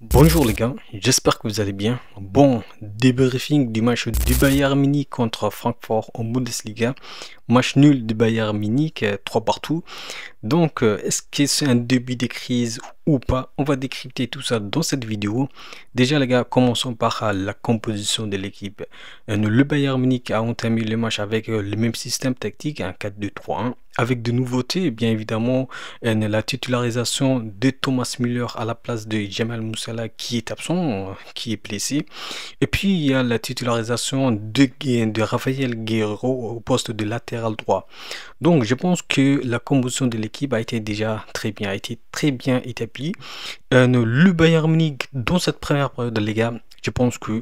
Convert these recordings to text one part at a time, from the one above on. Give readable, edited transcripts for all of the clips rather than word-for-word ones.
Bonjour les gars, j'espère que vous allez bien. Bon, débriefing du match du Bayern Munich contre Francfort en Bundesliga. Match nul du Bayern Munich, 3 partout. Donc, est-ce que c'est un début de crise ou pas? On va décrypter tout ça dans cette vidéo. Déjà les gars, commençons par la composition de l'équipe. Le Bayern Munich a entamé le match avec le même système tactique, un 4-2-3-1, avec de nouveautés, bien évidemment, la titularisation de Thomas Müller à la place de Jamal Musiala qui est absent, qui est blessé. Et puis, il y a la titularisation de Rafael Guerreiro au poste de latéral droit. Donc, je pense que la composition de l'équipe a été déjà très bien établie. Le Bayern Munich, dans cette première période, les gars, je pense que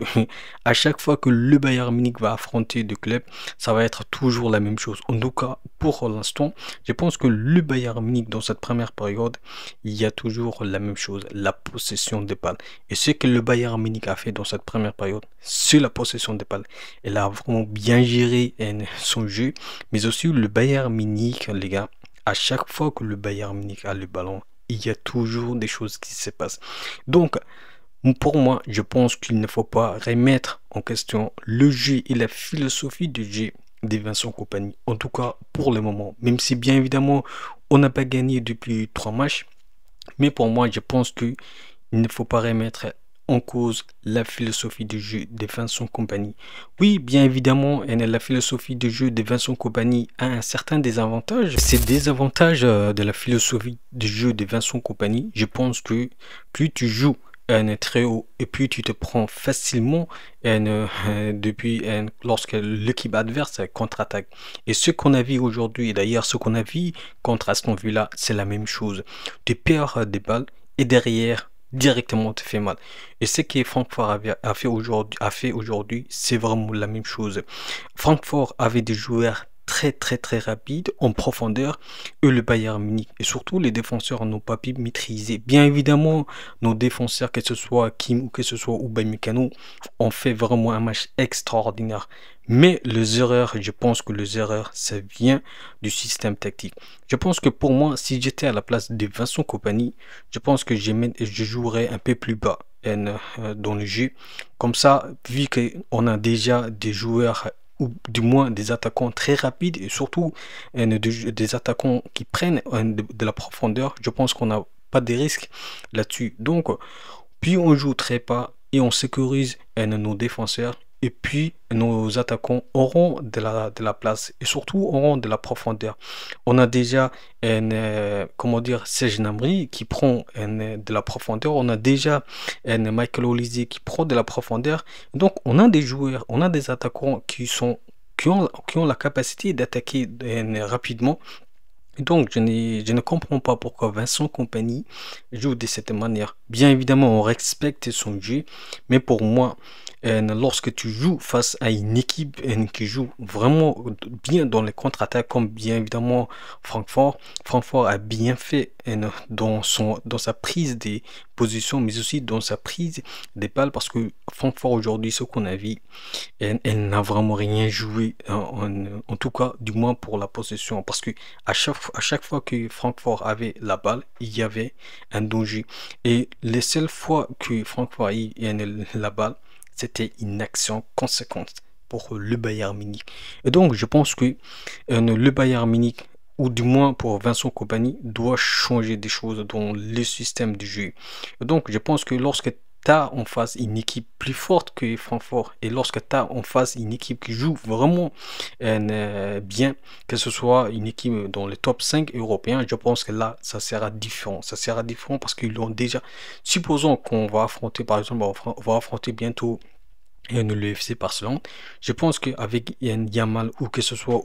à chaque fois que le Bayern Munich va affronter des clubs, ça va être toujours la même chose. En tout cas, pour l'instant, je pense que le Bayern Munich, dans cette première période, il y a toujours la même chose, la possession des balles. Et ce que le Bayern Munich a fait dans cette première période, c'est la possession des balles. Elle a vraiment bien géré son jeu, mais aussi le Bayern Munich, les gars, à chaque fois que le Bayern Munich a le ballon, il y a toujours des choses qui se passent. Donc, pour moi, je pense qu'il ne faut pas remettre en question le jeu et la philosophie du jeu de Vincent Kompany. En tout cas, pour le moment. Même si, bien évidemment, on n'a pas gagné depuis 3 matchs. Mais pour moi, je pense qu'il ne faut pas remettre en cause la philosophie de jeu de Vincent Kompany. Oui, bien évidemment, la philosophie de jeu de Vincent Kompany a un certain désavantage. Ces désavantages de la philosophie de jeu de Vincent Kompany, je pense que plus tu joues très haut et puis tu te prends facilement depuis lorsque l'équipe adverse contre-attaque. Et ce qu'on a vu aujourd'hui, et d'ailleurs ce qu'on a vu contre Aston Villa, c'est la même chose. Tu perds des balles et derrière directement te fait mal. Et ce que Francfort a fait aujourd'hui, c'est vraiment la même chose. Francfort avait des joueurs très rapide en profondeur et le Bayern Munich et surtout les défenseurs n'ont pas pu maîtriser. Bien évidemment, nos défenseurs, que ce soit Kim ou que ce soit Upamecano, ont fait vraiment un match extraordinaire. Mais les erreurs, je pense que les erreurs, ça vient du système tactique. Je pense que pour moi, si j'étais à la place de Vincent Kompany, je pense que je jouerais un peu plus bas dans le jeu. Comme ça, vu qu'on a déjà des joueurs ou du moins des attaquants très rapides et surtout des attaquants qui prennent de la profondeur, je pense qu'on n'a pas de risque là-dessus. Donc, puis on joue très bas et on sécurise nos défenseurs. Et puis, nos attaquants auront de la place et surtout auront de la profondeur. On a déjà, comment dire, Serge Gnabry qui prend de la profondeur. On a déjà Michael Olise qui prend de la profondeur. Donc, on a des joueurs, on a des attaquants qui ont la capacité d'attaquer rapidement. Donc, je ne comprends pas pourquoi Vincent Kompany joue de cette manière. Bien évidemment, on respecte son jeu, mais pour moi, lorsque tu joues face à une équipe qui joue vraiment bien dans les contre-attaques, comme bien évidemment Francfort a bien fait dans sa prise des positions, mais aussi dans sa prise des balles, parce que Francfort aujourd'hui, ce qu'on a vu, elle n'a vraiment rien joué, en tout cas, du moins pour la possession, parce que à chaque fois que Francfort avait la balle, il y avait un danger. Et les seules fois que Francfort a eu la balle, c'était une action conséquente pour le Bayern Munich. Et donc, je pense que le Bayern Munich, ou du moins pour Vincent Kompany, doit changer des choses dans le système de jeu. Et donc, je pense que lorsque tu as en face une équipe plus forte que Francfort et lorsque tu as en face une équipe qui joue vraiment bien, que ce soit une équipe dans les top 5 européens, je pense que là, ça sera différent. Ça sera différent parce qu'ils l'ont déjà. Supposons qu'on va affronter, par exemple, on va affronter bientôt le FC Barcelone. Je pense qu'avec Yamal ou que ce soit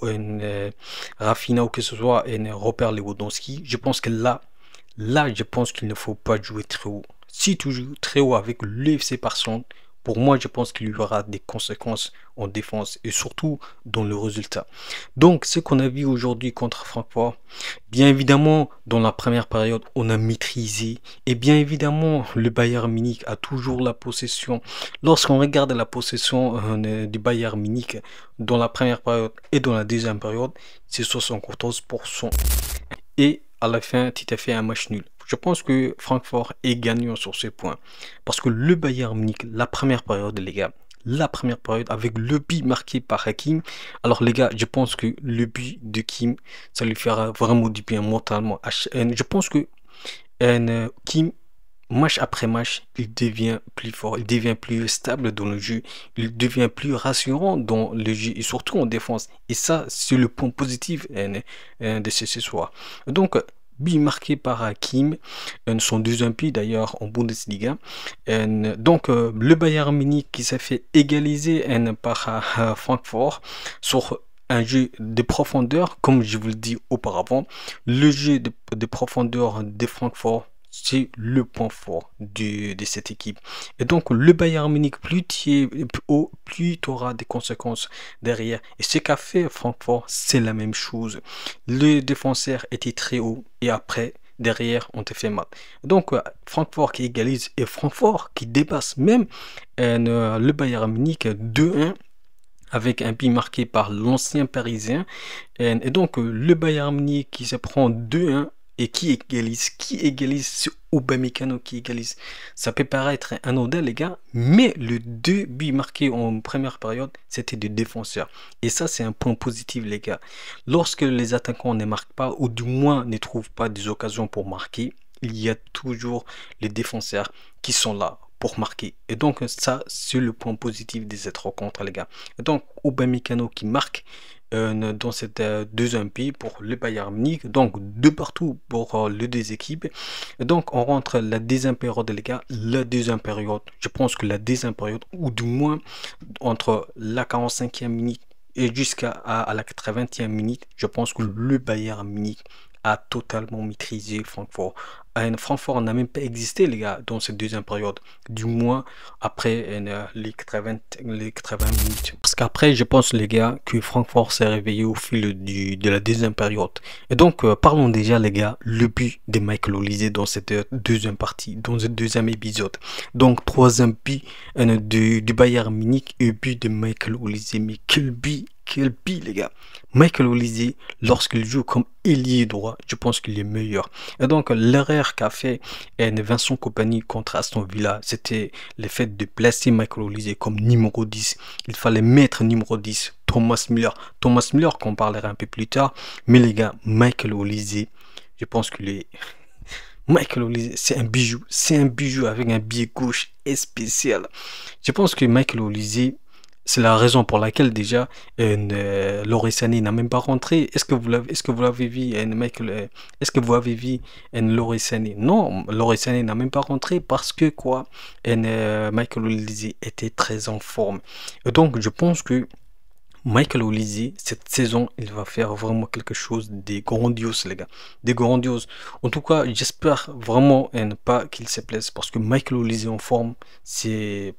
Rafinha ou que ce soit Robert Lewandowski, je pense que là, je pense qu'il ne faut pas jouer très haut. Si tu joues très haut avec l'UFC Barcelone, pour moi, je pense qu'il y aura des conséquences en défense et surtout dans le résultat. Donc, ce qu'on a vu aujourd'hui contre Francfort, bien évidemment, dans la première période, on a maîtrisé. Et bien évidemment, le Bayern Munich a toujours la possession. Lorsqu'on regarde la possession du Bayern Munich dans la première période et dans la deuxième période, c'est 74%. Et à la fin, tu t'as fait un match nul. je pense que Francfort est gagnant sur ce point. Parce que le Bayern Munich, la première période, les gars, la première période avec le but marqué par Hakim. Alors les gars, je pense que le but de Kim, ça lui fera vraiment du bien mentalement. Je pense que Kim, match après match, il devient plus fort, il devient plus stable dans le jeu, il devient plus rassurant dans le jeu et surtout en défense. Et ça, c'est le point positif de ce soir. Donc, but marqué par Hakim, son deuxième but d'ailleurs en Bundesliga. Donc, le Bayern Munich qui s'est fait égaliser par Francfort sur un jeu de profondeur, comme je vous le dis auparavant. Le jeu de profondeur de Francfort, c'est le point fort de cette équipe. Et donc, le Bayern Munich, plus tu es haut, plus tu auras des conséquences derrière. Et ce qu'a fait Francfort, c'est la même chose. Le défenseur était très haut et après, derrière, on te fait mal. Donc, Francfort qui égalise et Francfort qui dépasse même le Bayern Munich 2-1 avec un but marqué par l'ancien Parisien. Et donc, le Bayern Munich qui se prend 2-1 et qui égalise, c'est Upamecano qui égalise. Ça peut paraître anodin, les gars, mais le 2 buts marqués en première période, c'était des défenseurs. Et ça, c'est un point positif, les gars. Lorsque les attaquants ne marquent pas, ou du moins ne trouvent pas des occasions pour marquer, il y a toujours les défenseurs qui sont là pour marquer. Et donc, ça, c'est le point positif de cette rencontre, les gars. Et donc, Upamecano qui marque dans cette deuxième pays pour le Bayern Munich, donc de partout pour les deux équipes. Et donc on rentre la deuxième période, les gars. La deuxième période, je pense que la deuxième période, ou du moins entre la 45e minute et jusqu'à la 80e minute, je pense que le Bayern Munich a totalement maîtrisé Francfort. Francfort n'a même pas existé, les gars, dans cette deuxième période. Du moins, après les 80 minutes. Parce qu'après, je pense, les gars, que Francfort s'est réveillé au fil de la deuxième période. Et donc, parlons déjà, les gars, le but de Michael Olise dans cette deuxième partie, dans ce deuxième épisode. Donc, troisième but du Bayern Munich et but de Michael Olise. Mais quel but! Quel but, les gars! Michael Olise, lorsqu'il joue comme ailier droit, je pense qu'il est meilleur. Et donc, l'erreur qu'a fait Vincent Kompany contre Aston Villa, c'était le fait de placer Michael Olise comme numéro 10. Il fallait mettre numéro 10 Thomas Müller. Thomas Müller, qu'on parlera un peu plus tard. Mais les gars, Michael Olise, je pense qu'il est... Michael Olise, c'est un bijou. C'est un bijou avec un pied gauche spécial. Je pense que Michael Olise... C'est la raison pour laquelle déjà Leroy Sané n'a même pas rentré. Est-ce que vous l'avez vu, Michael? Est-ce que vous avez vu Leroy Sané? Non, Leroy Sané n'a même pas rentré parce que quoi? Michael Olise était très en forme. Et donc je pense que Michael Olise, cette saison, il va faire vraiment quelque chose de grandiose, les gars. Des grandioses. En tout cas, j'espère vraiment pas qu'il se blesse parce que Michael Olise en forme, c'est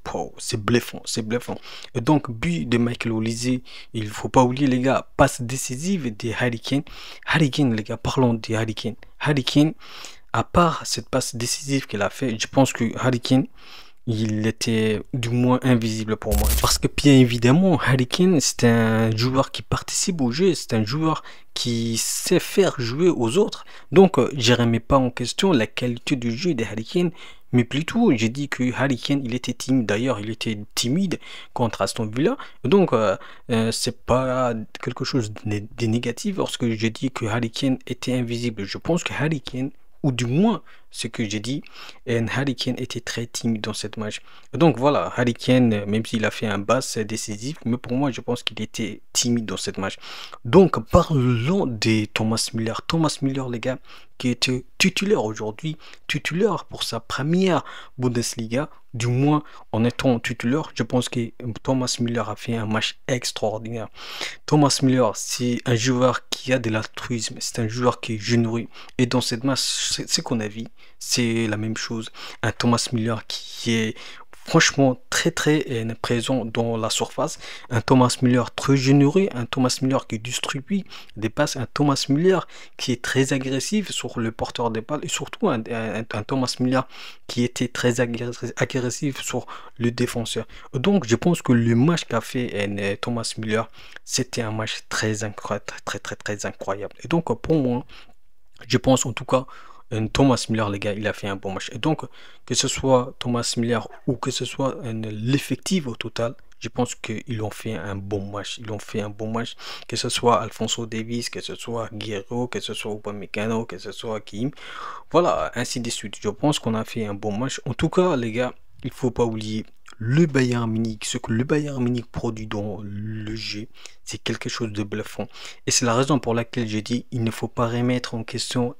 bluffant, c'est bluffant. Et donc, but de Michael Olise, il faut pas oublier, les gars, passe décisive de Harry Kane. Harry Kane, les gars, parlons de Harry Kane. Harry Kane, à part cette passe décisive qu'il a fait, je pense que Harry Kane, il était du moins invisible pour moi. Parce que bien évidemment, Harry Kane, c'est un joueur qui participe au jeu, c'est un joueur qui sait faire jouer aux autres. Donc, je ne remets pas en question la qualité du jeu de Harry Kane, mais plutôt, j'ai dit que Harry Kane, il était timide. D'ailleurs, il était timide contre Aston Villa. Donc, c'est pas quelque chose de négatif lorsque j'ai dit que Harry Kane était invisible. Je pense que Harry Kane, ou du moins ce que j'ai dit, Harry Kane était très timide dans cette match. Donc voilà, Harry Kane, même s'il a fait un basse décisif, mais pour moi je pense qu'il était timide dans cette match. Donc parlons de Thomas Müller. Thomas Müller, les gars, qui était titulaire aujourd'hui, titulaire pour sa première Bundesliga, du moins en étant titulaire. Je pense que Thomas Müller a fait un match extraordinaire. Thomas Müller, c'est un joueur qui a de l'altruisme, c'est un joueur qui est généreux. Et dans cette match, ce qu'on a vu, c'est la même chose. Un Thomas Müller qui est franchement très présent dans la surface, un Thomas Müller très généreux, un Thomas Müller qui distribue des passes, un Thomas Müller qui est très agressif sur le porteur de balle et surtout un Thomas Müller qui était très agressif sur le défenseur. Donc je pense que le match qu'a fait Thomas Müller, c'était un match très incroyable, très incroyable. Et donc pour moi, je pense en tout cas Thomas Müller, les gars, il a fait un bon match. Et donc, que ce soit Thomas Müller ou que ce soit l'effectif au total, je pense qu'ils ont fait un bon match. Ils ont fait un bon match. Que ce soit Alphonso Davies, que ce soit Guerrero, que ce soit Upamecano, que ce soit Kim. Voilà, ainsi de suite. Je pense qu'on a fait un bon match. En tout cas, les gars, il faut pas oublier le Bayern Munich. Ce que le Bayern Munich produit dans le jeu, c'est quelque chose de bluffant. Et c'est la raison pour laquelle j'ai dit il ne faut pas remettre en question,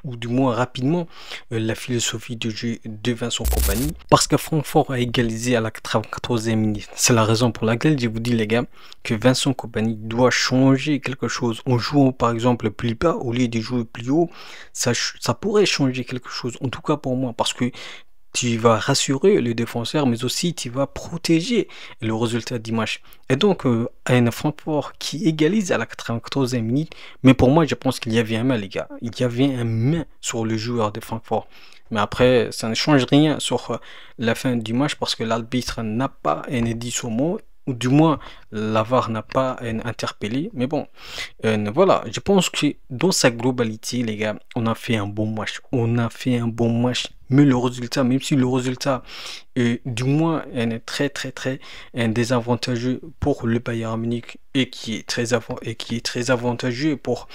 ou du moins rapidement, la philosophie de jeu de Vincent Kompany. Parce que Francfort a égalisé à la 94e minute. C'est la raison pour laquelle je vous dis, les gars, que Vincent Kompany doit changer quelque chose. En jouant par exemple plus bas au lieu de jouer plus haut, ça pourrait changer quelque chose. En tout cas pour moi, parce que tu vas rassurer le défenseur, mais aussi tu vas protéger le résultat du match. Et donc, un Francfort qui égalise à la 94e minute, mais pour moi, je pense qu'il y avait un main, les gars. Il y avait un main sur le joueur de Francfort. Mais après, ça ne change rien sur la fin du match parce que l'arbitre n'a pas dit son mot, ou du moins, la VAR n'a pas interpellé. Mais bon, voilà, je pense que dans sa globalité, les gars, on a fait un bon match. On a fait un bon match. Mais le résultat, même si le résultat est du moins très désavantageux pour le Bayern Munich et qui est très avantageux pour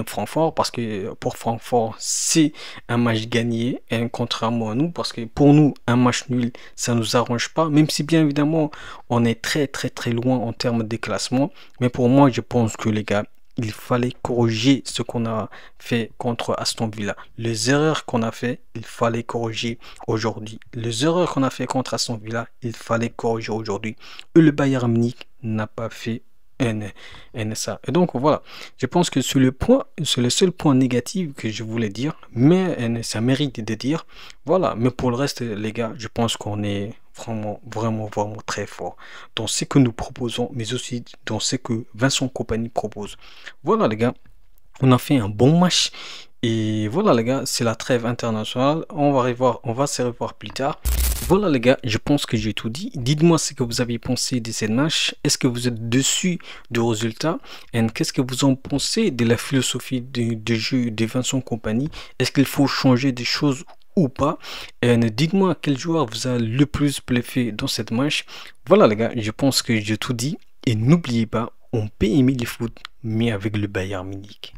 Francfort, parce que pour Francfort, c'est un match gagné, contrairement à nous, parce que pour nous, un match nul, ça nous arrange pas, même si bien évidemment, on est très loin en termes de classement. Mais pour moi, je pense que les gars, il fallait corriger ce qu'on a fait contre Aston Villa. Les erreurs qu'on a fait, il fallait corriger aujourd'hui. Les erreurs qu'on a fait contre Aston Villa, il fallait corriger aujourd'hui. Et le Bayern Munich n'a pas fait ça. Et donc voilà, je pense que c'est le seul point négatif que je voulais dire, mais ça mérite de dire. Voilà, mais pour le reste, les gars, je pense qu'on est vraiment très fort dans ce que nous proposons, mais aussi dans ce que Vincent Kompany propose. Voilà, les gars, on a fait un bon match. Et voilà, les gars, c'est la trêve internationale. On va se revoir plus tard. Voilà, les gars, je pense que j'ai tout dit. Dites-moi ce que vous avez pensé de cette match. Est-ce que vous êtes dessus du résultat? Et qu'est-ce que vous en pensez de la philosophie de jeu de Vincent Kompany? Est-ce qu'il faut changer des choses ou pas? Et dites-moi quel joueur vous a le plus bluffé dans cette match. Voilà, les gars, je pense que j'ai tout dit. Et n'oubliez pas, on peut aimer le foot, mais avec le Bayern Munich.